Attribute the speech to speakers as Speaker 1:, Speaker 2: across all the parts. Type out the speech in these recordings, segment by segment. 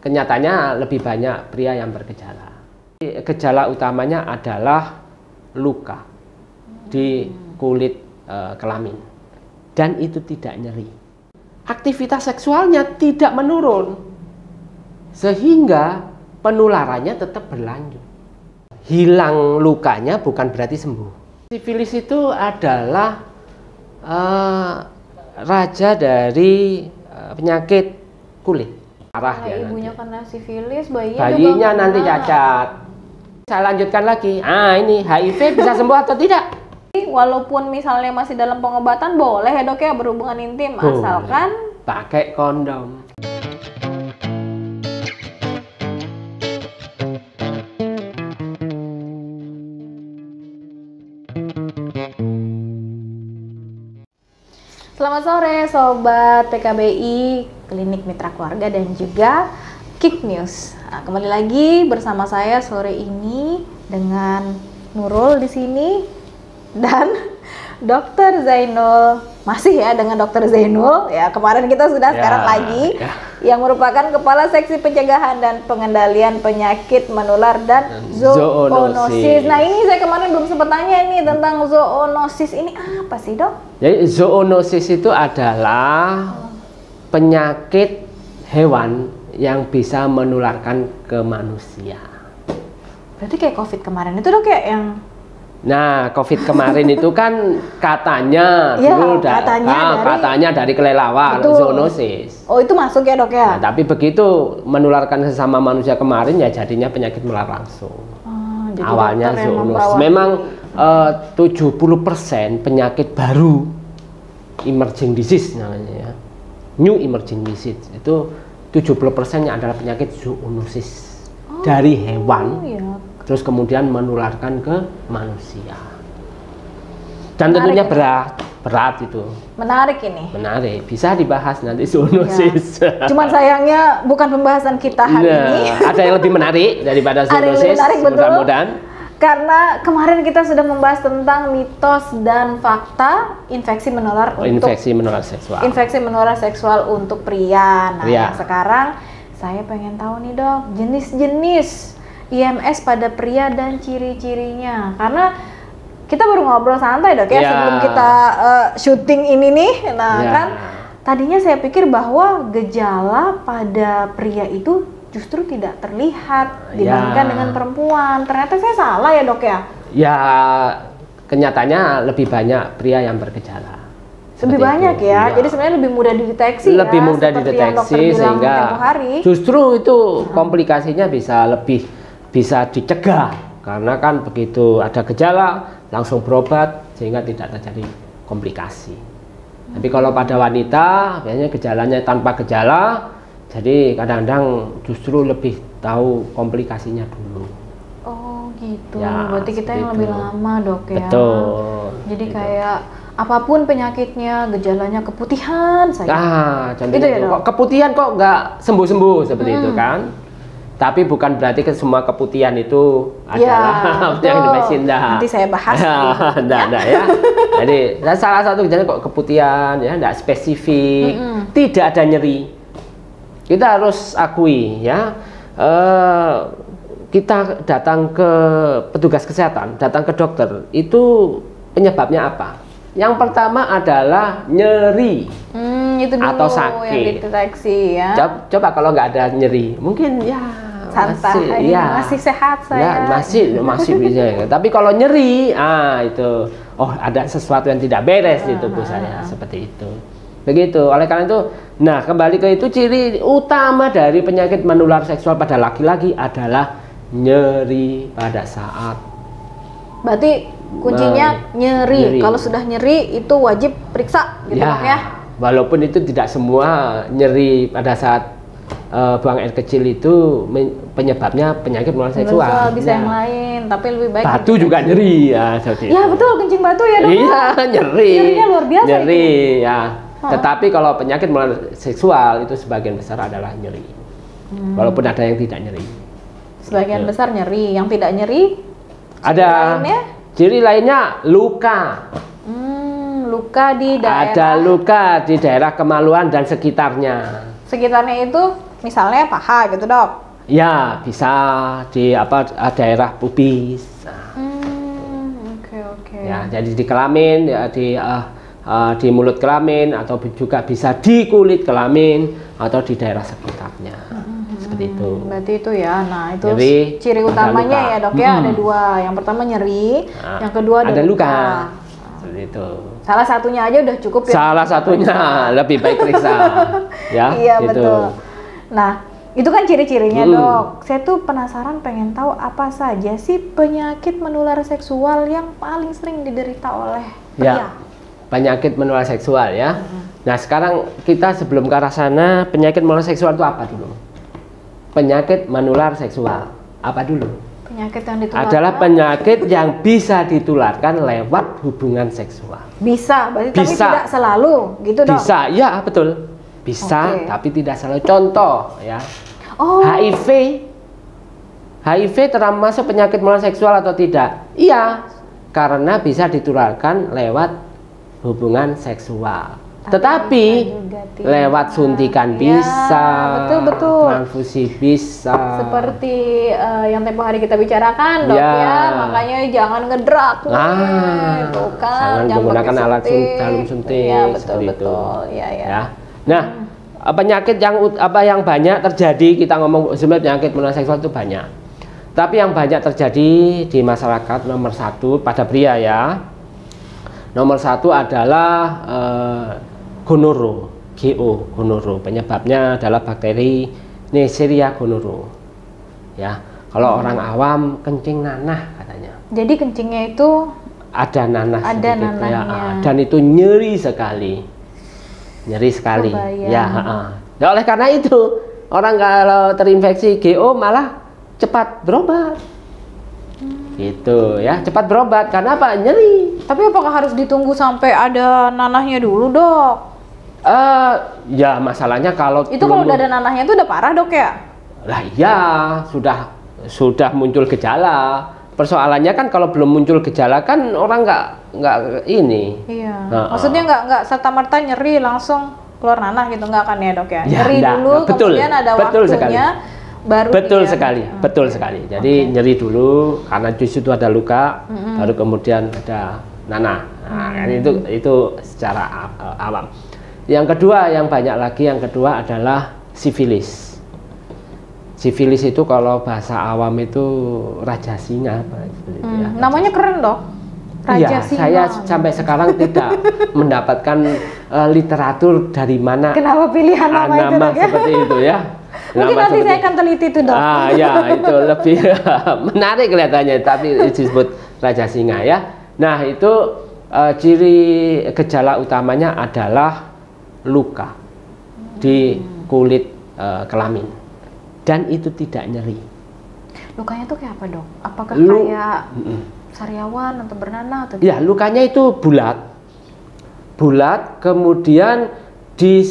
Speaker 1: kenyataannya lebih banyak pria yang bergejala. Gejala utamanya adalah luka di kulit kelamin dan itu tidak nyeri. Aktivitas seksualnya tidak menurun sehingga penularannya tetap berlanjut. Hilang lukanya bukan berarti sembuh. Sifilis itu adalah raja dari penyakit kulit. Parah
Speaker 2: ya, ibunya nanti kena sifilis, bayinya
Speaker 1: juga nanti cacat. Saya lanjutkan lagi. Ini HIV bisa sembuh atau tidak?
Speaker 2: Walaupun misalnya masih dalam pengobatan boleh ya dok ya berhubungan intim, asalkan
Speaker 1: pakai kondom.
Speaker 2: Selamat sore Sobat PKBI, Klinik Mitra Keluarga dan juga Kick News. Nah, kembali lagi bersama saya sore ini dengan Nurul di sini dan Dr. Zainul, masih ya dengan Dr. Zainul ya, kemarin kita sudah sekarang lagi yang merupakan Kepala Seksi Pencegahan dan Pengendalian Penyakit Menular dan Zoonosis. Nah ini saya kemarin belum sempat tanya nih tentang zoonosis, ini apa sih dok?
Speaker 1: Jadi zoonosis itu adalah penyakit hewan yang bisa menularkan ke manusia.
Speaker 2: Berarti kayak COVID kemarin itu dok ya yang...
Speaker 1: Nah, COVID kemarin itu kan katanya dulu katanya dari kelelawar, zoonosis.
Speaker 2: Oh, itu masuk ya dok ya?
Speaker 1: Nah, tapi begitu menularkan sesama manusia kemarin ya jadinya penyakit menular langsung.
Speaker 2: Jadi
Speaker 1: awalnya zoonosis. Memang 70% penyakit baru emerging disease namanya ya. New emerging disease itu 70%-nya adalah penyakit zoonosis dari hewan. Terus kemudian menularkan ke manusia. Dan tentunya berat itu.
Speaker 2: Menarik ini.
Speaker 1: Menarik, bisa dibahas nanti zoonosis.
Speaker 2: Ya. Cuman sayangnya bukan pembahasan kita hari ini.
Speaker 1: Ada yang lebih menarik daripada zoonosis.
Speaker 2: Mudah-mudahan. Karena kemarin kita sudah membahas tentang mitos dan fakta infeksi menular
Speaker 1: menular seksual.
Speaker 2: Infeksi menular seksual untuk pria. Nah, yang sekarang saya pengen tahu nih dok, jenis-jenis IMS pada pria dan ciri-cirinya, karena kita baru ngobrol santai dok ya sebelum kita syuting ini nih. Nah kan tadinya saya pikir bahwa gejala pada pria itu justru tidak terlihat dibandingkan dengan perempuan. Ternyata saya salah ya dok ya? Ya
Speaker 1: kenyataannya lebih banyak pria yang bergejala.
Speaker 2: Lebih banyak ya, jadi sebenarnya lebih mudah dideteksi.
Speaker 1: Lebih mudah dideteksi sehingga justru itu komplikasinya bisa dicegah, karena kan begitu ada gejala langsung berobat sehingga tidak terjadi komplikasi. Tapi kalau pada wanita biasanya gejalanya tanpa gejala, jadi kadang-kadang justru lebih tahu komplikasinya dulu.
Speaker 2: Oh gitu, berarti kita yang lebih lama dok ya.
Speaker 1: Betul.
Speaker 2: Jadi kayak apapun penyakitnya, gejalanya keputihan saja.
Speaker 1: Contohnya itu kok keputihan kok nggak sembuh-sembuh seperti itu kan? Tapi bukan berarti semua keputihan itu adalah penyakit.
Speaker 2: Nanti saya bahas.
Speaker 1: Enggak ya. Jadi salah satu gejala kok keputihan ya, enggak spesifik, tidak ada nyeri. Kita harus akui ya, kita datang ke petugas kesehatan, datang ke dokter, itu penyebabnya apa? Yang pertama adalah nyeri
Speaker 2: itu dulu
Speaker 1: atau sakit.
Speaker 2: Yang dideteksi ya.
Speaker 1: Coba kalau nggak ada nyeri, mungkin ya
Speaker 2: santai, masih sehat saya.
Speaker 1: Masih bisa. Tapi kalau nyeri, itu ada sesuatu yang tidak beres di tubuh saya, seperti itu. Begitu. Oleh karena itu, nah kembali ke itu, ciri utama dari penyakit menular seksual pada laki-laki adalah nyeri pada saat.
Speaker 2: Berarti kuncinya nyeri. Kalau sudah nyeri itu wajib periksa gitu ya.
Speaker 1: Walaupun itu tidak semua nyeri pada saat buang air kecil itu penyebabnya penyakit menular seksual.
Speaker 2: Bisa yang lain, tapi lebih baik
Speaker 1: batu juga nyeri ya.
Speaker 2: Ya betul, kencing batu ya dok.
Speaker 1: Iya, nyeri.
Speaker 2: Nyerinya luar biasa.
Speaker 1: Nyeri ya. Tetapi kalau penyakit menular seksual itu sebagian besar adalah nyeri. Walaupun ada yang tidak nyeri.
Speaker 2: Sebagian besar nyeri, yang tidak nyeri
Speaker 1: ada. Ciri lainnya luka.
Speaker 2: Luka di daerah.
Speaker 1: Ada luka di daerah kemaluan dan sekitarnya.
Speaker 2: Sekitarnya itu misalnya paha gitu dok?
Speaker 1: Ya, bisa di daerah pubis.
Speaker 2: Oke.
Speaker 1: Ya, jadi di kelamin, ya, di mulut kelamin, atau juga bisa di kulit kelamin atau di daerah sekitarnya. Seperti itu.
Speaker 2: Berarti itu ya. Nah, itu
Speaker 1: Jadi,
Speaker 2: ciri utamanya ya dok ya, ada dua. Yang pertama nyeri, yang kedua ada luka.
Speaker 1: Seperti itu.
Speaker 2: Salah satunya aja udah cukup ya.
Speaker 1: Salah satunya lebih baik periksa. Ya,
Speaker 2: iya
Speaker 1: gitu.
Speaker 2: betul. Nah, itu kan ciri-cirinya dok. Saya tuh penasaran pengen tahu apa saja sih penyakit menular seksual yang paling sering diderita oleh pria.
Speaker 1: Ya, penyakit menular seksual ya. Nah, sekarang kita sebelum ke arah sana, penyakit menular seksual itu apa dulu? Penyakit menular seksual apa dulu?
Speaker 2: Penyakit yang ditularkan
Speaker 1: adalah penyakit yang bisa ditularkan lewat hubungan seksual.
Speaker 2: Bisa, berarti tapi tidak selalu, gitu dong?
Speaker 1: Bisa, ya betul. Bisa, tapi tidak selalu. Contoh ya, HIV termasuk penyakit menular seksual atau tidak? Iya, karena bisa ditularkan lewat hubungan seksual. Tetapi lewat suntikan bisa,
Speaker 2: betul.
Speaker 1: transfusi bisa.
Speaker 2: Seperti yang tempo hari kita bicarakan dok ya, makanya jangan ngedrak.
Speaker 1: Jangan menggunakan alat jarum suntik.
Speaker 2: Ya, betul. Ya.
Speaker 1: Nah, penyakit yang banyak terjadi, kita ngomong sebenarnya penyakit menular seksual itu banyak. Tapi yang banyak terjadi di masyarakat nomor satu pada pria ya. Nomor satu adalah gonoro, gonoro. Penyebabnya adalah bakteri Neisseria gonoro. Ya, kalau orang awam kencing nanah katanya.
Speaker 2: Jadi kencingnya itu
Speaker 1: ada nanah sedikit,
Speaker 2: nanahnya.
Speaker 1: Ya, dan itu nyeri sekali. Ya, nah, oleh karena itu orang kalau terinfeksi GO malah cepat berobat. Gitu ya, cepat berobat karena apa? Nyeri.
Speaker 2: Tapi apakah harus ditunggu sampai ada nanahnya dulu dok?
Speaker 1: Ya masalahnya kalau
Speaker 2: itu kalau udah ada nanahnya itu udah parah dok ya?
Speaker 1: Lah iya, sudah muncul gejala. Persoalannya kan kalau belum muncul gejala kan orang nggak ini.
Speaker 2: Iya. Maksudnya nggak serta merta nyeri langsung keluar nanah gitu, nggak kan ya dok ya? Nyeri dulu, kemudian ada waktunya baru.
Speaker 1: Betul sekali. Jadi nyeri dulu karena di situ ada luka, baru kemudian ada nanah. Nah, itu secara awam. Yang kedua yang banyak lagi, yang kedua adalah sifilis. Sifilis itu kalau bahasa awam itu raja singa, ya.
Speaker 2: Namanya keren dok. Raja singa.
Speaker 1: Saya sampai sekarang tidak mendapatkan literatur dari mana.
Speaker 2: Kenapa pilihan nama itu,
Speaker 1: seperti itu ya.
Speaker 2: Mungkin nanti saya akan teliti itu dok.
Speaker 1: Ya itu lebih menarik kelihatannya, tapi disebut raja singa ya. Nah itu ciri gejala utamanya adalah luka di kulit kelamin, dan itu tidak nyeri.
Speaker 2: Lukanya tuh kayak apa dok? Apakah kayak sariawan atau bernanah atau?
Speaker 1: Ya, lukanya itu bulat, kemudian di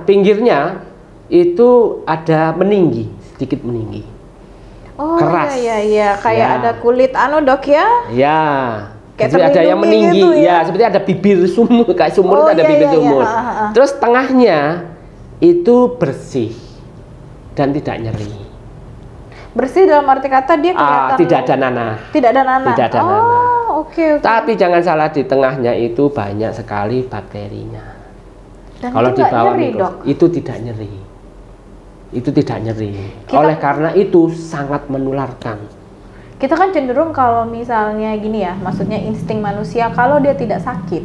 Speaker 1: pinggirnya itu ada sedikit meninggi. Keras.
Speaker 2: Iya, kayak ada kulit dok ya?
Speaker 1: Ya. Seperti ada yang meninggi, gitu ya, seperti ada bibir sumur, kayak sumur itu ada bibir sumur. Terus tengahnya itu bersih dan tidak nyeri.
Speaker 2: Bersih dalam arti kata dia kelihatan
Speaker 1: tidak ada nanah.
Speaker 2: Tidak ada nanah.
Speaker 1: Oke. Tapi jangan salah, di tengahnya itu banyak sekali bakterinya.
Speaker 2: Dan
Speaker 1: kalau di bawah
Speaker 2: itu
Speaker 1: tidak nyeri. Itu tidak nyeri. Oleh karena itu sangat menularkan.
Speaker 2: Kita kan cenderung kalau misalnya gini ya, maksudnya insting manusia kalau dia tidak sakit,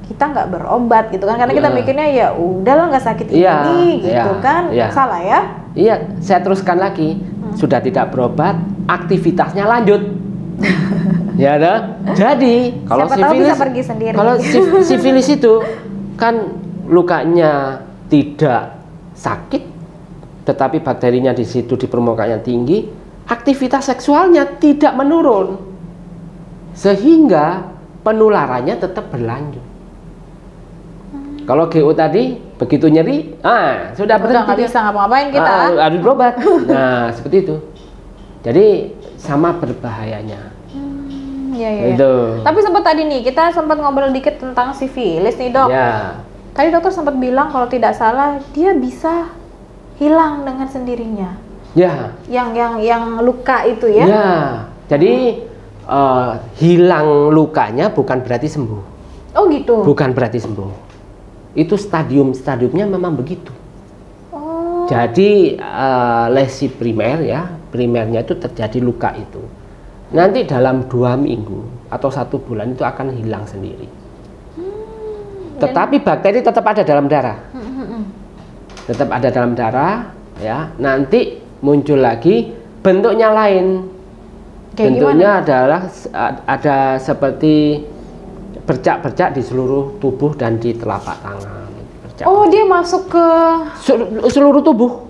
Speaker 2: kita nggak berobat gitu kan, karena kita mikirnya ya udahlah nggak sakit ini gitu kan, salah ya?
Speaker 1: Iya, saya teruskan lagi, sudah tidak berobat, aktivitasnya lanjut. Ya dah. Jadi kalau sifilis itu kan lukanya tidak sakit, tetapi bakterinya di situ di permukaannya tinggi. Aktivitas seksualnya tidak menurun, sehingga penularannya tetap berlanjut. Kalau GO tadi begitu nyeri, sudah berhenti,
Speaker 2: nggak bisa ngapa-ngapain kita.
Speaker 1: Harus berobat. Nah seperti itu. Jadi sama berbahayanya.
Speaker 2: Iya. Tapi sempat tadi nih kita sempat ngobrol dikit tentang sifilis nih dok.
Speaker 1: Ya.
Speaker 2: Tadi dokter sempat bilang kalau tidak salah dia bisa hilang dengan sendirinya.
Speaker 1: Ya.
Speaker 2: Yang luka itu ya?
Speaker 1: Ya. Jadi hilang lukanya bukan berarti sembuh.
Speaker 2: Oh gitu.
Speaker 1: Bukan berarti sembuh. Itu stadiumnya memang begitu.
Speaker 2: Oh.
Speaker 1: Jadi lesi primer ya, primernya itu terjadi luka itu. Nanti dalam 2 minggu atau 1 bulan itu akan hilang sendiri. Tetapi bakteri tetap ada dalam darah. Tetap ada dalam darah ya. Nanti muncul lagi bentuknya lain. Bentuknya adalah ada seperti bercak-bercak di seluruh tubuh dan di telapak tangan.
Speaker 2: Oh, dia masuk ke
Speaker 1: seluruh tubuh,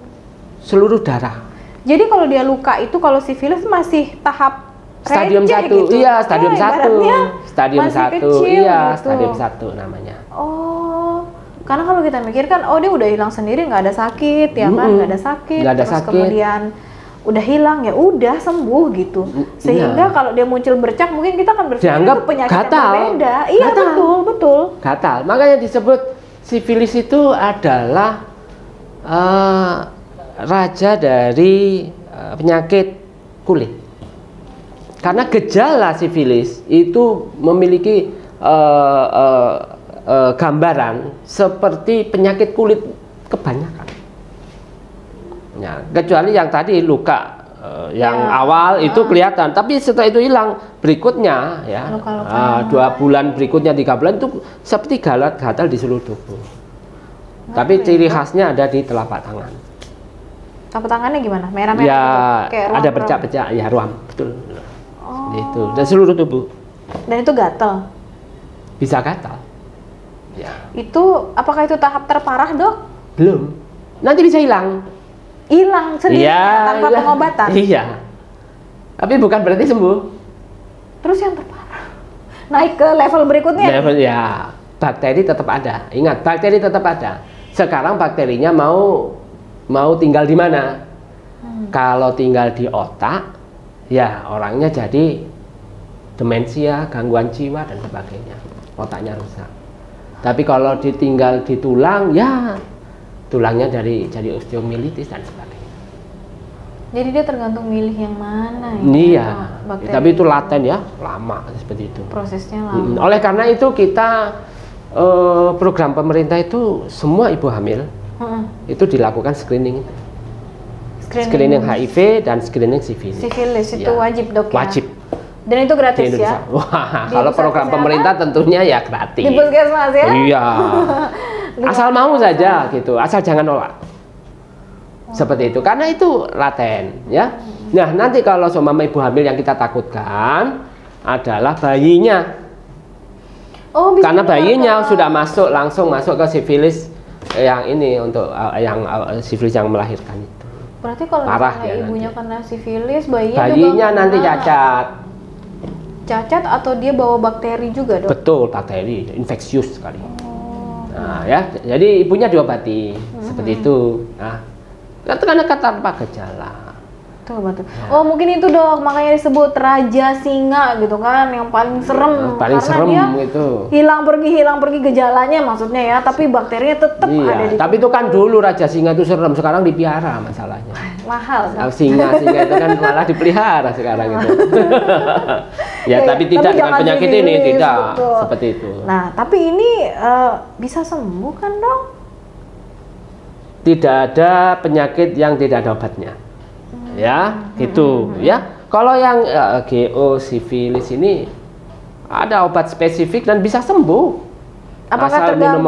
Speaker 1: seluruh darah.
Speaker 2: Jadi kalau dia luka itu, kalau sifilis masih tahap
Speaker 1: stadium 1, gitu? Iya, stadium 1. Stadium 1, iya, gitu. Stadium 1 namanya.
Speaker 2: Oh, karena kalau kita mikir kan, oh dia udah hilang sendiri, nggak ada sakit, ya kan? Nggak ada sakit,
Speaker 1: nggak ada
Speaker 2: terus
Speaker 1: sakit.
Speaker 2: Kemudian udah hilang, ya udah sembuh gitu. Sehingga kalau dia muncul bercak, mungkin kita akan berpikir itu penyakit yang berbeda. Iya, betul.
Speaker 1: Gatal, makanya disebut sifilis itu adalah raja dari penyakit kulit. Karena gejala sifilis itu memiliki gambaran seperti penyakit kulit kebanyakan. Ya, kecuali yang tadi luka yang awal itu kelihatan, tapi setelah itu hilang, berikutnya ya 2 bulan berikutnya, 3 bulan itu seperti gatal di seluruh tubuh. Tapi ciri khasnya ada di telapak tangan.
Speaker 2: Telapak tangannya gimana? Merah-merah?
Speaker 1: Ya,
Speaker 2: gitu? Kayak
Speaker 1: ada bercak-bercak, ya ruam, betul.
Speaker 2: Oh.
Speaker 1: Itu dan seluruh tubuh.
Speaker 2: Dan itu gatal?
Speaker 1: Bisa gatal. Ya.
Speaker 2: Itu apakah itu tahap terparah, Dok?
Speaker 1: Belum. Nanti bisa hilang.
Speaker 2: Hilang sendiri tanpa pengobatan?
Speaker 1: Iya. Tapi bukan berarti sembuh.
Speaker 2: Terus yang terparah? Naik ke level berikutnya?
Speaker 1: Level ya. Bakteri tetap ada. Ingat, bakteri tetap ada. Sekarang bakterinya mau tinggal di mana? Kalau tinggal di otak, ya orangnya jadi demensia, gangguan jiwa dan sebagainya. Otaknya rusak. Tapi kalau ditinggal di tulang, ya tulangnya jadi osteomielitis dan sebagainya.
Speaker 2: Jadi dia tergantung milih yang mana ya?
Speaker 1: Iya. Tapi itu laten ya, lama seperti itu.
Speaker 2: Prosesnya lama.
Speaker 1: Oleh karena itu kita program pemerintah itu semua ibu hamil itu dilakukan screening. Screening HIV dan screening sifilis.
Speaker 2: Sifilis itu wajib, Dok ya?
Speaker 1: Wajib.
Speaker 2: Dan itu gratis ya?
Speaker 1: Wah, kalau program pemerintah tentunya ya gratis.
Speaker 2: Di puskesmas ya?
Speaker 1: Iya. Asal mau saja gitu, asal jangan nolak. Seperti itu, karena itu laten ya. Nah, nanti kalau seumpama ibu hamil yang kita takutkan adalah bayinya.
Speaker 2: Oh, bisa.
Speaker 1: Karena bayinya sudah langsung masuk ke sifilis yang ini untuk yang sifilis yang melahirkan itu.
Speaker 2: Berarti kalau misalnya ibunya kena sifilis, bayinya
Speaker 1: juga nanti cacat.
Speaker 2: Cacat atau dia bawa bakteri juga, Dok?
Speaker 1: Betul, bakteri, infeksius sekali. Nah, ya, jadi ibunya diobati seperti itu. Nah, karena tanpa gejala.
Speaker 2: Tuh, betul. Oh, mungkin itu, Dok, makanya disebut raja singa gitu kan, yang paling serem.
Speaker 1: Paling
Speaker 2: karena
Speaker 1: serem
Speaker 2: dia
Speaker 1: itu. Hilang
Speaker 2: pergi gejalanya maksudnya ya, tapi bakterinya tetap ada di
Speaker 1: tapi itu kan dulu raja singa itu serem, sekarang dipelihara masalahnya.
Speaker 2: Mahal.
Speaker 1: Nah, singa itu kan malah dipelihara sekarang itu. Ya, tapi tidak dengan penyakit ini, tidak. Betul. Seperti itu.
Speaker 2: Nah, tapi ini bisa sembuh kan, Dok?
Speaker 1: Tidak ada penyakit yang tidak ada obatnya. Ya, gitu ya. Kalau yang GO sifilis ini ada obat spesifik dan bisa sembuh.
Speaker 2: Apakah tergantung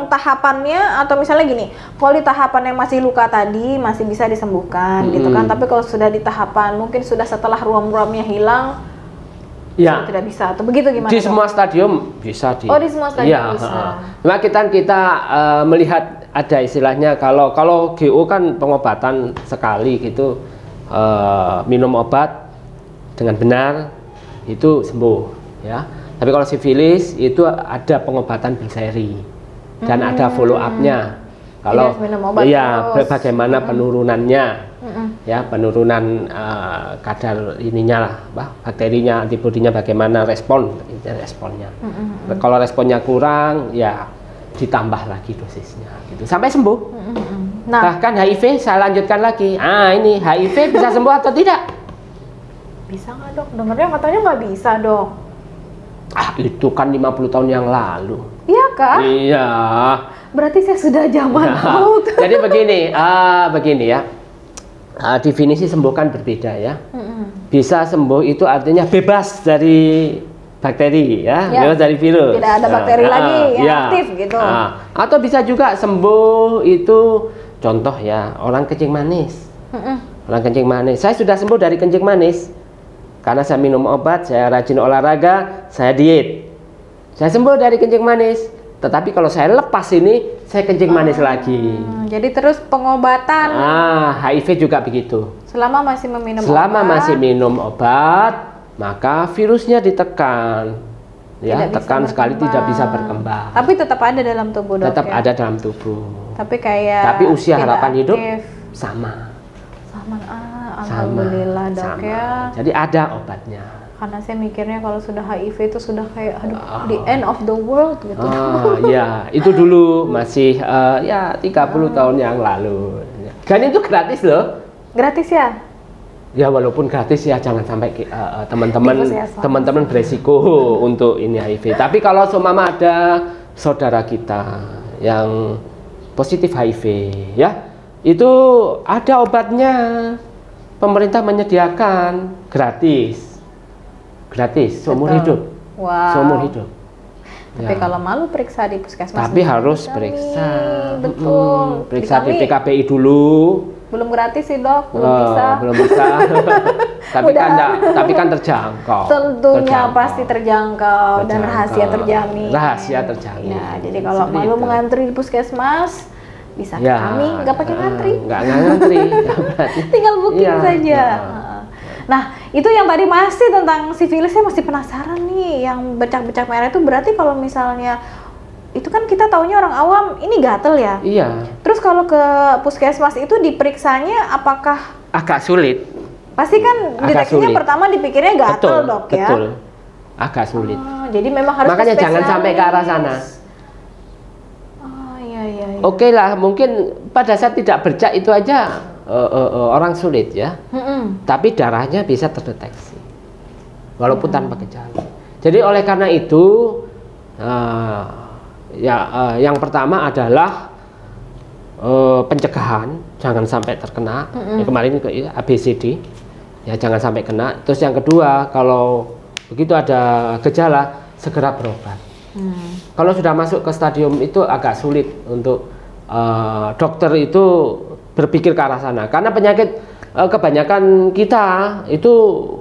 Speaker 2: tahapannya atau misalnya gini, kalau di tahapan yang masih luka tadi masih bisa disembuhkan gitu kan, tapi kalau sudah di tahapan mungkin sudah setelah ruam-ruamnya hilang, ya tidak bisa atau begitu gimana?
Speaker 1: Di semua stadium bisa di.
Speaker 2: Oh, di semua stadium bisa.
Speaker 1: Nah, kita melihat ada istilahnya kalau GO kan pengobatan sekali gitu. Minum obat dengan benar itu sembuh ya. Tapi kalau sifilis itu ada pengobatan berseri dan ada follow up-nya. Kalau ya bagaimana penurunannya ya, penurunan kadar ininya lah, bakterinya, antibodinya bagaimana responnya. Kalau responnya kurang ya ditambah lagi dosisnya gitu sampai sembuh.
Speaker 2: Nah,
Speaker 1: bahkan HIV saya lanjutkan lagi. Ini HIV bisa sembuh atau tidak?
Speaker 2: Bisa nggak dok? Dengarnya katanya nggak bisa dok.
Speaker 1: Itu kan 50 tahun yang lalu.
Speaker 2: Iya kah?
Speaker 1: Iya.
Speaker 2: Berarti saya sudah zaman now.
Speaker 1: Jadi begini ya. Definisi sembuh kan berbeda ya. Bisa sembuh itu artinya bebas dari bakteri ya, bebas dari virus.
Speaker 2: Tidak ada bakteri lagi yang aktif gitu.
Speaker 1: Atau bisa juga sembuh itu contoh ya, orang kencing manis. Orang kencing manis. Saya sudah sembuh dari kencing manis. Karena saya minum obat, saya rajin olahraga, saya diet. Saya sembuh dari kencing manis. Tetapi kalau saya lepas ini, saya kencing manis lagi.
Speaker 2: Jadi terus pengobatan.
Speaker 1: HIV juga begitu.
Speaker 2: Selama masih meminum
Speaker 1: Selama masih minum obat, maka virusnya ditekan. Ya, tekan sekali tidak bisa berkembang.
Speaker 2: Tapi tetap ada dalam tubuh dok.
Speaker 1: Tetap ada dalam tubuh.
Speaker 2: Tapi
Speaker 1: usia harapan
Speaker 2: aktif.
Speaker 1: hidup sama.
Speaker 2: Alhamdulillah dok ya.
Speaker 1: Jadi ada obatnya.
Speaker 2: Karena saya mikirnya kalau sudah HIV itu sudah kayak the end of the world gitu.
Speaker 1: Ya, itu dulu masih 30 tahun yang lalu. Dan itu gratis loh.
Speaker 2: Gratis ya?
Speaker 1: Ya walaupun gratis ya jangan sampai teman-teman beresiko untuk ini HIV. Tapi kalau seumpama ada saudara kita yang positif HIV ya, itu ada obatnya. Pemerintah menyediakan gratis seumur hidup.
Speaker 2: Wow.
Speaker 1: Seumur hidup.
Speaker 2: Tapi kalau malu periksa di puskesmas.
Speaker 1: Tapi harus periksa.
Speaker 2: Betul.
Speaker 1: Periksa di PKBI dulu.
Speaker 2: Belum gratis sih dok, belum bisa.
Speaker 1: Belum bisa. tapi kan terjangkau.
Speaker 2: Tentunya pasti terjangkau dan rahasia terjamin.
Speaker 1: Rahasia terjamin.
Speaker 2: Nah, jadi kalau malu mengantri di puskesmas, bisa ke kami, nggak pakai ngantri.
Speaker 1: Nggak ngantri.
Speaker 2: Tinggal booking saja. Nah, itu yang tadi masih tentang sifilis, saya masih penasaran nih. Yang bercak-bercak merah itu berarti kalau misalnya itu kan kita taunya orang awam ini gatel ya.
Speaker 1: Iya.
Speaker 2: Terus kalau ke puskesmas itu diperiksanya apakah
Speaker 1: agak sulit?
Speaker 2: Pasti kan deteksinya pertama dipikirnya gatel dok ya.
Speaker 1: Betul. Agak sulit.
Speaker 2: Jadi memang harus.
Speaker 1: Makanya jangan sampai ke arah sana.
Speaker 2: Iya.
Speaker 1: Oke lah, mungkin pada saat tidak bercak itu aja orang sulit ya. Tapi darahnya bisa terdeteksi walaupun tanpa gejala. Jadi oleh karena itu yang pertama adalah pencegahan, jangan sampai terkena. Kemarin ABCD ya, jangan sampai kena. Terus yang kedua, kalau begitu ada gejala segera berobat. Kalau sudah masuk ke stadium itu agak sulit untuk dokter itu berpikir ke arah sana, karena penyakit kebanyakan kita itu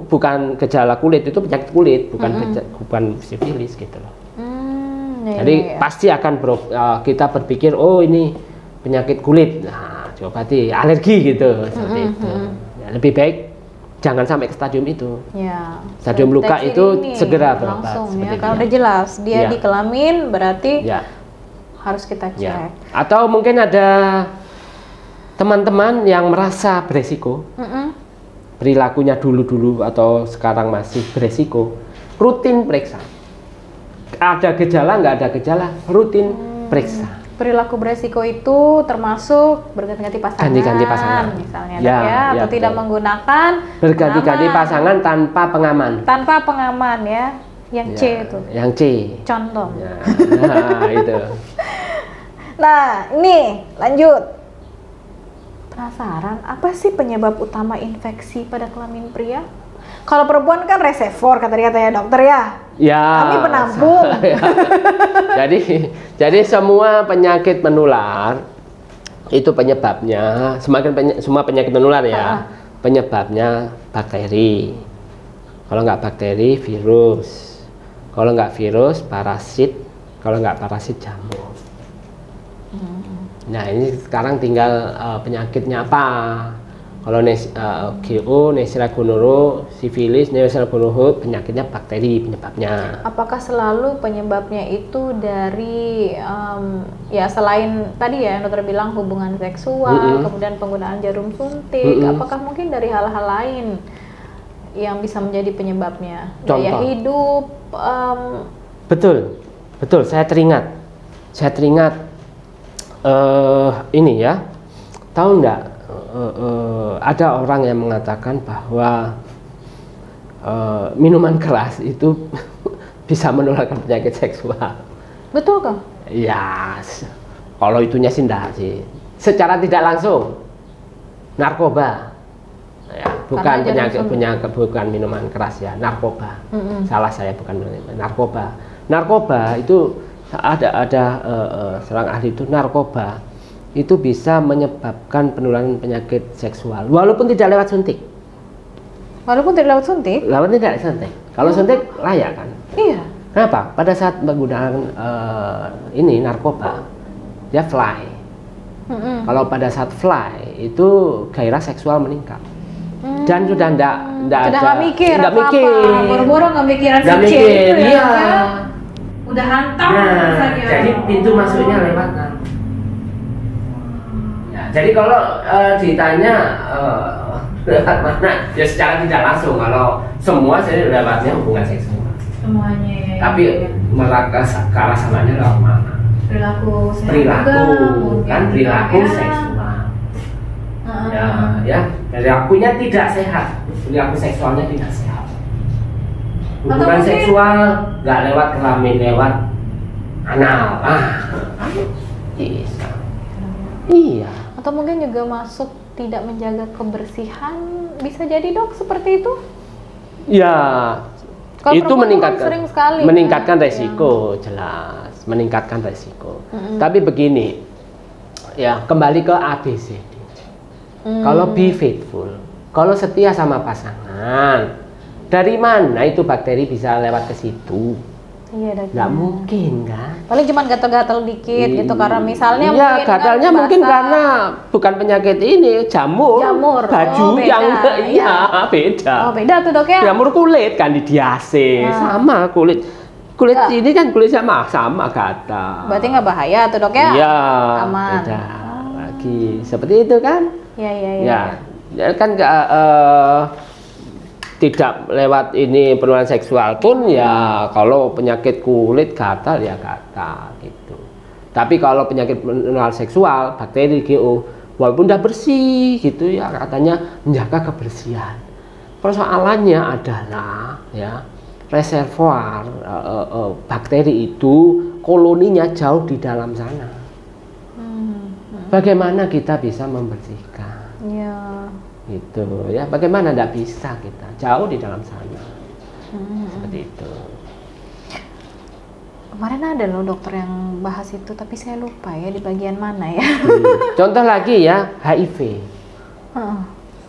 Speaker 1: bukan gejala kulit, itu penyakit kulit, bukan sifilis gitu loh. Jadi pasti akan kita berpikir oh ini penyakit kulit, nah diobati, alergi gitu seperti itu. Ya, lebih baik jangan sampai ke stadium itu.
Speaker 2: Ya.
Speaker 1: Stadium luka itu segera berobat.
Speaker 2: Ya, kalau udah jelas dia di kelamin berarti harus kita cek.
Speaker 1: Atau mungkin ada teman-teman yang merasa beresiko, perilakunya dulu atau sekarang masih beresiko, rutin periksa. Ada gejala nggak ada gejala, rutin periksa.
Speaker 2: Perilaku beresiko itu termasuk berganti-ganti pasangan,
Speaker 1: ganti-ganti pasangan
Speaker 2: misalnya atau tidak menggunakan
Speaker 1: berganti-ganti pasangan tanpa pengaman.
Speaker 2: Tanpa pengaman ya, yang C itu.
Speaker 1: Yang C.
Speaker 2: Condom.
Speaker 1: Nah, itu.
Speaker 2: Nah, ini lanjut. Penasaran, apa sih penyebab utama infeksi pada kelamin pria? Kalau perempuan kan reservoir katanya dokter ya.
Speaker 1: Ya.
Speaker 2: Kami penampung.
Speaker 1: Jadi semua penyakit menular itu penyebabnya semua penyakit menular ya. Penyebabnya bakteri. Kalau nggak bakteri, virus. Kalau nggak virus, parasit. Kalau nggak parasit, jamur. Nah ini sekarang tinggal penyakitnya apa. Kalau GO, Neisseria gonorrhoeae, sifilis, Neisseria gonorrhoeae, penyakitnya bakteri penyebabnya.
Speaker 2: Apakah selalu penyebabnya itu dari ya selain tadi ya dokter bilang hubungan seksual, kemudian penggunaan jarum suntik, apakah mungkin dari hal-hal lain yang bisa menjadi penyebabnya?
Speaker 1: Contoh.
Speaker 2: Gaya hidup.
Speaker 1: Betul, saya teringat. saya teringat ini ya, tahu nggak ada orang yang mengatakan bahwa minuman keras itu bisa menularkan penyakit seksual.
Speaker 2: Betul kah?
Speaker 1: Ya, kalau itunya sih enggak sih. Secara tidak langsung, narkoba, ya, bukan penyakit, bukan minuman keras ya, narkoba. Salah saya, bukan narkoba. Narkoba itu ada seorang ahli itu, narkoba itu bisa menyebabkan penularan penyakit seksual, walaupun tidak lewat suntik.
Speaker 2: Walaupun tidak lewat suntik?
Speaker 1: Walaupun tidak suntik. Kalau suntik layak kan?
Speaker 2: Iya.
Speaker 1: Kenapa? Pada saat menggunakan ini narkoba, dia fly. Kalau pada saat fly itu gairah seksual meningkat. Dan sudah nggak mikir apa-apa.
Speaker 2: Boro-boro nggak mikiran si C itu ya. Udah hantam.
Speaker 1: Nah, jadi pintu masuknya lewat narkoba. Ya, jadi kalau ditanya lewat mana, ya secara tidak langsung. Kalau semua saya lewatnya hubungan seksual.
Speaker 2: Semuanya ya.
Speaker 1: Tapi ke arah sananya lewat mana?
Speaker 2: Perilaku
Speaker 1: seksual. Ya, perilakunya tidak sehat, perilaku seksualnya tidak sehat. Hubungan seksual nggak lewat kelamin, lewat anal. Bisa. Iya.
Speaker 2: Atau mungkin juga masuk tidak menjaga kebersihan, bisa jadi dok seperti itu?
Speaker 1: Ya.
Speaker 2: Kalau
Speaker 1: itu meningkatkan
Speaker 2: kan?
Speaker 1: resiko, jelas meningkatkan resiko. Tapi begini, ya kembali ke ABCD. Kalau be faithful, kalau setia sama pasangan, dari mana itu bakteri bisa lewat ke situ?
Speaker 2: Iya,
Speaker 1: nggak mungkin kan?
Speaker 2: Paling cuma gatal-gatal dikit gitu, karena misalnya
Speaker 1: mungkin gatalnya kan mungkin karena bukan penyakit ini, jamur baju yang beda.
Speaker 2: Oh, beda tuh dok ya?
Speaker 1: Jamur kulit, kandidiase, sama kulit ini kan kulit sama gatal.
Speaker 2: Berarti nggak bahaya tuh dok ya?
Speaker 1: Iya,
Speaker 2: aman.
Speaker 1: Beda lagi, seperti itu kan?
Speaker 2: Iya.
Speaker 1: Ya kan tidak lewat ini penularan seksual pun ya, kalau penyakit kulit gatal ya gatal gitu. Tapi kalau penyakit penularan seksual, bakteri GO, walaupun udah bersih gitu ya, katanya menjaga kebersihan. Persoalannya adalah ya, reservoir bakteri itu koloninya jauh di dalam sana. Bagaimana kita bisa membersihkan?
Speaker 2: Iya.
Speaker 1: Gitu ya, bagaimana tidak bisa kita jauh di dalam sana. Seperti itu.
Speaker 2: Kemarin ada loh dokter yang bahas itu, tapi saya lupa ya di bagian mana ya.
Speaker 1: Contoh lagi ya, HIV.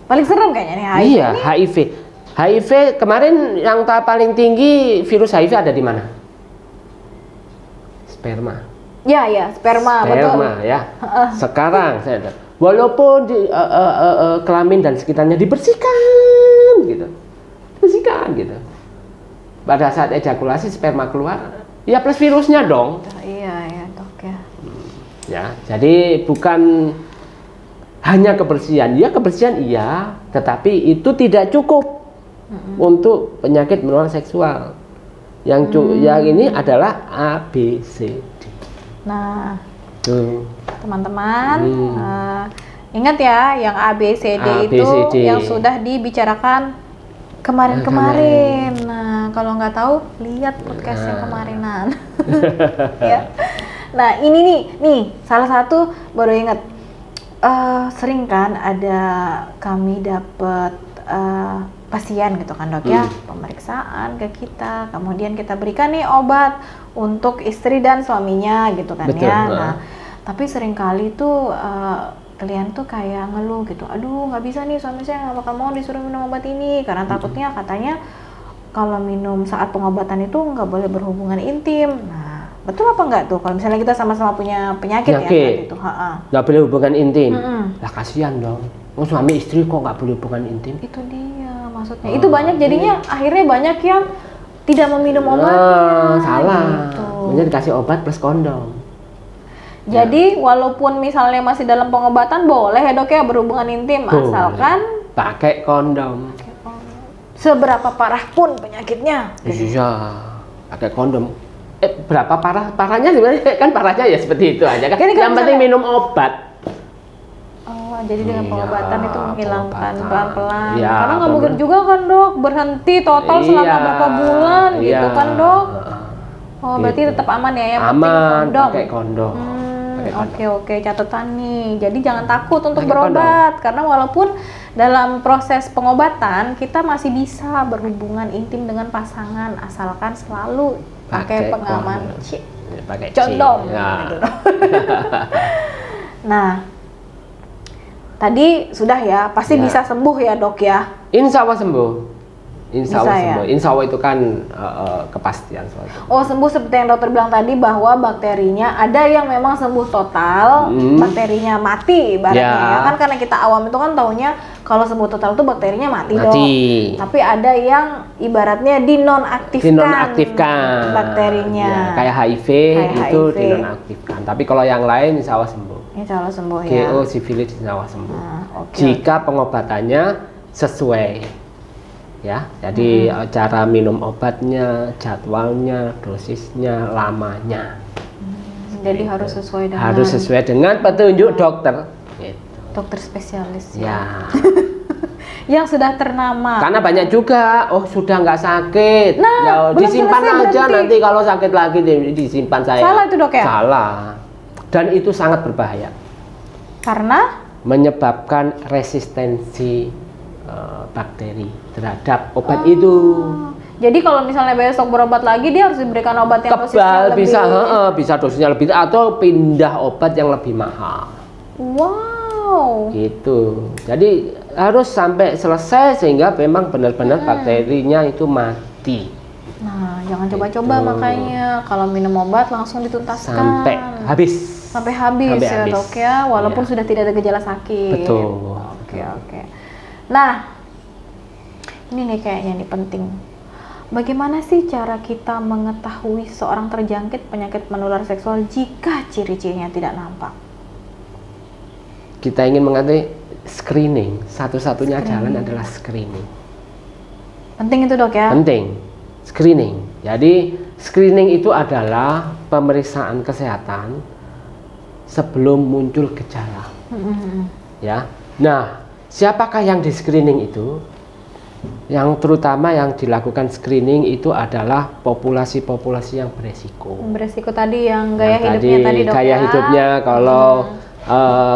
Speaker 2: Paling serem kayaknya nih HIV.
Speaker 1: Iya, HIV kemarin yang paling tinggi virus HIV ada di mana? Sperma.
Speaker 2: Ya, sperma betul.
Speaker 1: Ya. Sekarang saya walaupun di kelamin dan sekitarnya dibersihkan gitu. Pada saat ejakulasi sperma keluar, ya plus virusnya dong.
Speaker 2: Iya dok ya.
Speaker 1: Ya, jadi bukan hanya kebersihan. Ya kebersihan iya, tetapi itu tidak cukup untuk penyakit menular seksual. Yang ini adalah ABCD.
Speaker 2: Nah, teman-teman, ingat ya, yang ABCD itu yang sudah dibicarakan kemarin-kemarin. Nah, kalau nggak tahu, lihat podcast yang kemarinan. Ya. Nah, ini nih salah satu baru ingat. Sering kan ada kami dapat pasien gitu kan dok ya, pemeriksaan ke kita, kemudian kita berikan nih obat untuk istri dan suaminya gitu kan. Betul, ya. Nah, tapi seringkali tuh klien tuh kayak ngeluh gitu, aduh nggak bisa nih, suami saya nggak bakal mau disuruh minum obat ini karena takutnya katanya kalau minum saat pengobatan itu nggak boleh berhubungan intim. Nah, betul apa nggak tuh kalau misalnya kita sama-sama punya penyakit ya gitu?
Speaker 1: Nggak boleh hubungan intim. Lah kasihan dong. Suami istri kok nggak boleh hubungan intim?
Speaker 2: Itu dia maksudnya. Itu banyak jadinya akhirnya banyak yang tidak meminum obatnya.
Speaker 1: Salah. Gitu. Mungkin dikasih obat plus kondom.
Speaker 2: Jadi walaupun misalnya masih dalam pengobatan boleh ya dok ya berhubungan intim, asalkan
Speaker 1: pakai kondom.
Speaker 2: Seberapa parah pun penyakitnya.
Speaker 1: Iya, pakai kondom. berapa parahnya sebenarnya kan parahnya ya seperti itu aja kan. Yang penting minum obat.
Speaker 2: Oh, jadi dengan pengobatan itu menghilangkan pelan-pelan.
Speaker 1: Ya,
Speaker 2: karena nggak mungkin juga kan dok berhenti total selama berapa bulan gitu kan dok. Oh, berarti tetap aman ya, yang penting kondom.
Speaker 1: Pakai kondom.
Speaker 2: Oke, catatan nih. Jadi jangan takut untuk berobat karena walaupun dalam proses pengobatan kita masih bisa berhubungan intim dengan pasangan asalkan selalu pakai pengaman condom. Ya. Gitu. Nah, tadi sudah ya, pasti bisa sembuh ya dok ya?
Speaker 1: Insya Allah sembuh. Insya Allah sembuh.
Speaker 2: Ya?
Speaker 1: Insya Allah itu kan kepastian soal itu.
Speaker 2: Oh, sembuh seperti yang dokter bilang tadi bahwa bakterinya ada yang memang sembuh total, bakterinya mati ibaratnya ya kan, karena kita awam itu kan taunya kalau sembuh total itu bakterinya mati. Dok. Tapi ada yang ibaratnya dinonaktifkan bakterinya.
Speaker 1: Ya, kayak HIV itu dinonaktifkan. Tapi kalau yang lain insya Allah sembuh.
Speaker 2: Insya Allah sembuh ya.
Speaker 1: GO, sifilis insya Allah sembuh. Jika pengobatannya sesuai. Ya, jadi cara minum obatnya, jadwalnya, dosisnya, lamanya.
Speaker 2: Jadi harus sesuai
Speaker 1: dengan petunjuk dokter. Gitu.
Speaker 2: Dokter spesialis.
Speaker 1: Ya.
Speaker 2: Yang sudah ternama.
Speaker 1: Karena banyak juga, sudah nggak sakit.
Speaker 2: Nah,
Speaker 1: ya, disimpan aja nanti kalau sakit lagi disimpan saya.
Speaker 2: Salah itu dok ya?
Speaker 1: Salah. Dan itu sangat berbahaya.
Speaker 2: Karena
Speaker 1: menyebabkan resistensi bakteri terhadap obat itu.
Speaker 2: Jadi kalau misalnya besok berobat lagi dia harus diberikan obat yang dosisnya lebih
Speaker 1: bisa dosisnya lebih atau pindah obat yang lebih mahal.
Speaker 2: Wow.
Speaker 1: Gitu. Jadi harus sampai selesai sehingga memang benar-benar bakterinya itu mati.
Speaker 2: Nah, jangan coba-coba makanya kalau minum obat langsung dituntaskan
Speaker 1: sampai habis
Speaker 2: ya dok ya, walaupun sudah tidak ada gejala sakit.
Speaker 1: Betul.
Speaker 2: Oke. Nah, ini nih kayaknya nih penting. Bagaimana sih cara kita mengetahui seorang terjangkit penyakit menular seksual jika ciri-cirinya tidak nampak?
Speaker 1: Kita ingin mengetahui screening. Satu-satunya jalan adalah screening.
Speaker 2: Penting itu dok ya?
Speaker 1: Penting. Screening. Jadi screening itu adalah pemeriksaan kesehatan sebelum muncul gejala. Ya. Nah, siapakah yang di screening itu? Yang terutama yang dilakukan screening itu adalah populasi-populasi yang beresiko. Beresiko tadi yang gaya hidupnya tadi dok. Gaya hidupnya kalau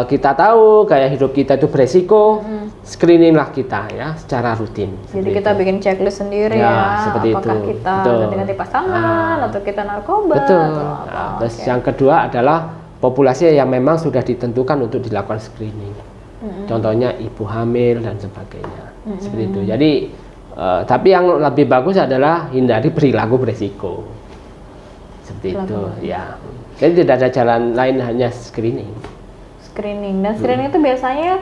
Speaker 1: kita tahu gaya hidup kita itu beresiko, screeninglah kita ya secara rutin.
Speaker 2: Jadi kita bikin checklist sendiri ya,
Speaker 1: seperti
Speaker 2: apakah
Speaker 1: itu.
Speaker 2: kita ganti-ganti pasangan atau kita narkoba.
Speaker 1: Betul. Terus yang kedua adalah populasi yang memang sudah ditentukan untuk dilakukan screening. Contohnya ibu hamil dan sebagainya. Seperti itu. Jadi tapi yang lebih bagus adalah hindari perilaku beresiko. Seperti itu ya. Jadi tidak ada jalan lain, hanya screening. Dan screening itu biasanya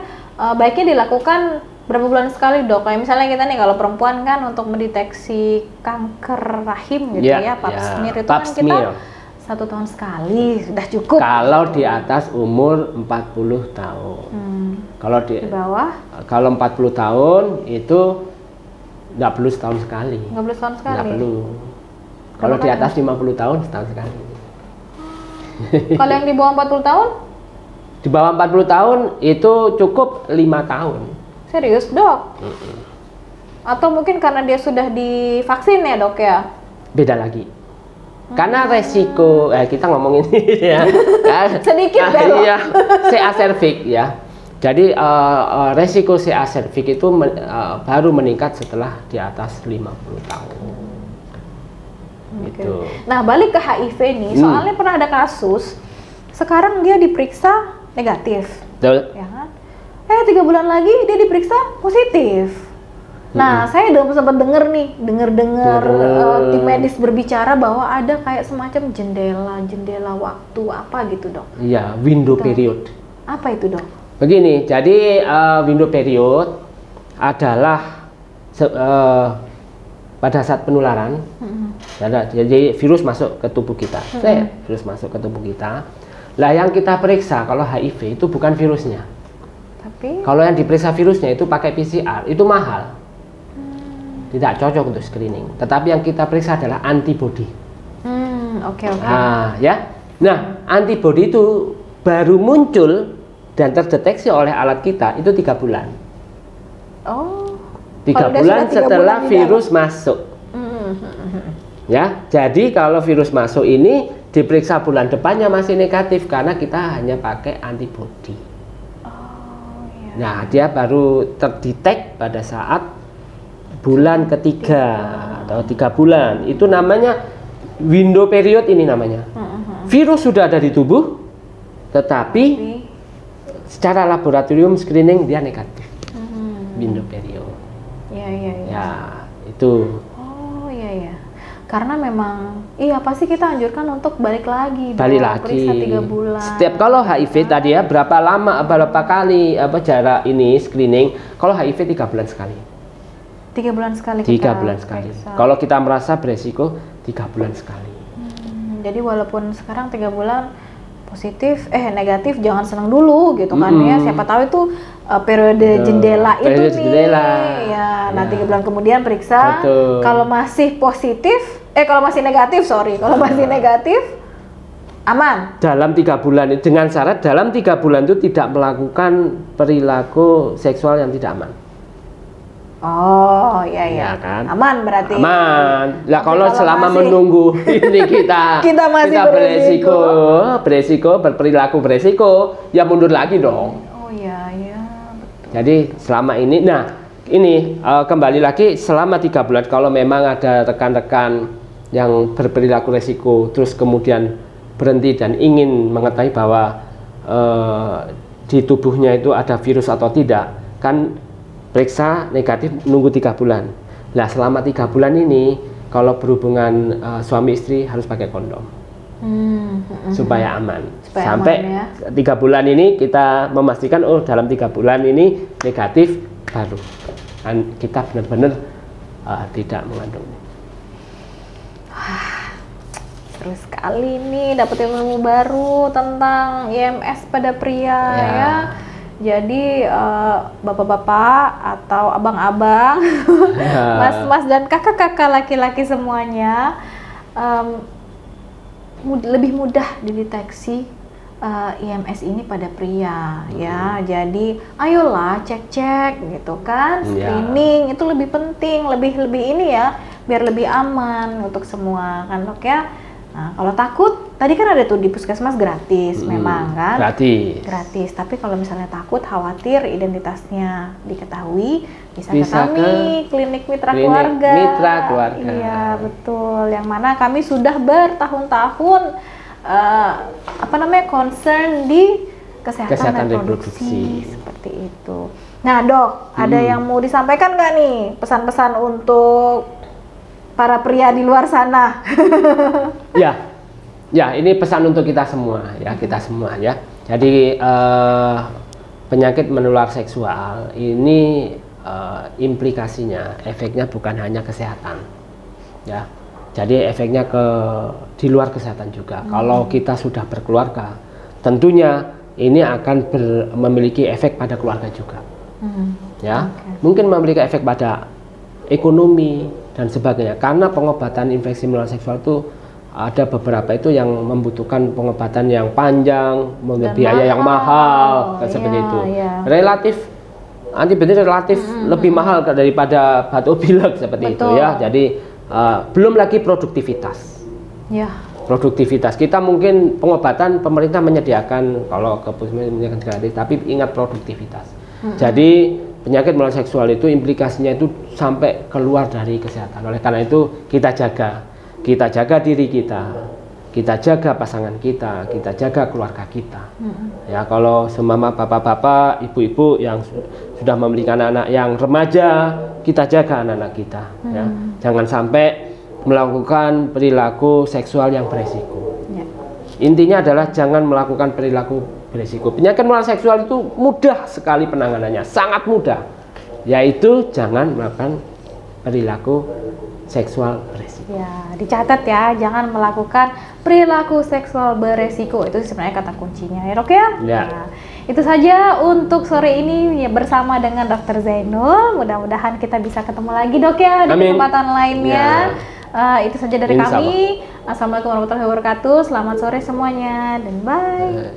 Speaker 1: baiknya dilakukan berapa bulan sekali dok? Kayak misalnya kita nih kalau perempuan kan untuk mendeteksi kanker rahim gitu ya, pap smear itu kan kita 1 tahun sekali sudah cukup. Kalau di atas umur 40 tahun. Kalau di bawah? Kalau 40 tahun itu nggak perlu setahun sekali. Nggak perlu setahun sekali? Nggak perlu. Kalau di atas 50 tahun setahun sekali. Kalau yang di bawah 40 tahun? Di bawah 40 tahun itu cukup 5 tahun. Serius dok? Atau mungkin karena dia sudah divaksin ya dok ya? Beda lagi. Karena resiko, kita ngomongin ya. Sedikit ya. CA cervix ya. Jadi resiko CA cervix itu baru meningkat setelah di atas 50 tahun. Gitu. Nah balik ke HIV nih, soalnya pernah ada kasus, sekarang dia diperiksa negatif. Betul. Ya kan? 3 bulan lagi dia diperiksa positif. Nah, saya udah sempat dengar tim medis berbicara bahwa ada kayak semacam jendela waktu apa gitu dok? Iya, window period. Apa itu dok? Begini, jadi window period adalah pada saat penularan, jadi virus masuk ke tubuh kita, virus masuk ke tubuh kita. Lah yang kita periksa kalau HIV itu bukan virusnya, tapi kalau yang diperiksa virusnya itu pakai PCR, itu mahal. Tidak cocok untuk screening. Tetapi yang kita periksa adalah antibody.
Speaker 2: Oke.
Speaker 1: Nah, ya. Nah, antibodi itu baru muncul dan terdeteksi oleh alat kita itu 3 bulan.
Speaker 2: Oh.
Speaker 1: 3 bulan setelah virus masuk. Ya, jadi kalau virus masuk ini diperiksa bulan depannya masih negatif karena kita hanya pakai antibodi. Nah, dia baru terdetek pada saat bulan ketiga atau 3 bulan. Itu namanya window period ini namanya. Virus sudah ada di tubuh, tetapi secara laboratorium screening dia negatif. Window period. Ya, itu.
Speaker 2: Oh, iya. Karena memang pasti kita anjurkan untuk balik lagi.
Speaker 1: Periksa
Speaker 2: 3 bulan.
Speaker 1: Setiap kalau HIV tadi ya berapa kali jarak ini screening? Kalau HIV 3 bulan sekali.
Speaker 2: 3 bulan sekali.
Speaker 1: 3 bulan sekali. Kalau kita merasa beresiko 3 bulan sekali.
Speaker 2: Jadi walaupun sekarang 3 bulan positif, negatif, jangan senang dulu gitu kan ya. Siapa tahu itu periode jendela itu nih. Ya, nah 3 bulan kemudian periksa. Kalau masih positif, kalau masih negatif, kalau masih negatif, aman.
Speaker 1: Dalam 3 bulan dengan syarat dalam 3 bulan itu tidak melakukan perilaku seksual yang tidak aman.
Speaker 2: Oh, iya kan? Aman berarti.
Speaker 1: Aman. Lah kalau selama menunggu ini kita
Speaker 2: masih
Speaker 1: beresiko berperilaku beresiko, ya mundur lagi dong.
Speaker 2: Oh iya, betul.
Speaker 1: Jadi selama ini, kembali lagi selama 3 bulan kalau memang ada rekan-rekan yang berperilaku resiko, terus kemudian berhenti dan ingin mengetahui bahwa di tubuhnya itu ada virus atau tidak, kan periksa negatif nunggu 3 bulan. Nah, selama 3 bulan ini kalau berhubungan suami istri harus pakai kondom supaya aman. Sampai 3 bulan ini kita memastikan dalam 3 bulan ini negatif, baru kita benar-benar tidak mengandung.
Speaker 2: Seru sekali nih dapat ilmu baru tentang IMS pada pria ya. Jadi bapak-bapak atau abang-abang, mas-mas dan kakak-kakak laki-laki semuanya lebih mudah dideteksi IMS ini pada pria ya. Jadi ayolah cek-cek gitu kan, screening itu lebih penting, lebih ini ya, biar lebih aman untuk semua kan dok ya. Nah, kalau takut, tadi kan ada tuh di puskesmas gratis, memang kan? Gratis. Tapi kalau misalnya takut, khawatir identitasnya diketahui, bisa ke kami, Klinik Mitra Keluarga. Iya, betul. Yang mana kami sudah bertahun-tahun, concern di kesehatan reproduksi. Seperti itu. Nah, dok, ada yang mau disampaikan nggak nih? Pesan-pesan untuk para pria di luar sana.
Speaker 1: Ya, ini pesan untuk kita semua ya. Jadi penyakit menular seksual ini implikasinya, efeknya bukan hanya kesehatan, ya. Jadi efeknya di luar kesehatan juga. Kalau kita sudah berkeluarga, tentunya ini akan memiliki efek pada keluarga juga, ya. Mungkin memiliki efek pada ekonomi dan sebagainya, karena pengobatan infeksi menular seksual itu ada beberapa itu yang membutuhkan pengobatan yang panjang, biaya yang mahal, seperti itu. Relatif antibiotik lebih mahal daripada batu pilek seperti itu ya. Jadi belum lagi produktivitas. Produktivitas kita mungkin pengobatan pemerintah menyediakan, kalau ke puskesmas menyediakan gratis, tapi ingat produktivitas. Jadi penyakit menular seksual itu implikasinya itu sampai keluar dari kesehatan. Oleh karena itu kita jaga diri kita jaga pasangan kita jaga keluarga kita. Ya, kalau semama bapak-bapak, ibu-ibu yang sudah memiliki anak-anak yang remaja, kita jaga anak-anak kita. Ya, jangan sampai melakukan perilaku seksual yang beresiko. Intinya adalah jangan melakukan perilaku beresiko. Penyakit menular seksual itu mudah sekali penanganannya, sangat mudah. Yaitu jangan melakukan perilaku seksual beresiko.
Speaker 2: Ya, dicatat ya, jangan melakukan perilaku seksual beresiko. Itu sebenarnya kata kuncinya ya, Dok ya? Nah, itu saja untuk sore ini ya, bersama dengan Dr. Zainul. Mudah-mudahan kita bisa ketemu lagi, Dok ya, di kesempatan lainnya. Itu saja dari kami. Assalamualaikum warahmatullahi wabarakatuh. Selamat sore semuanya dan bye.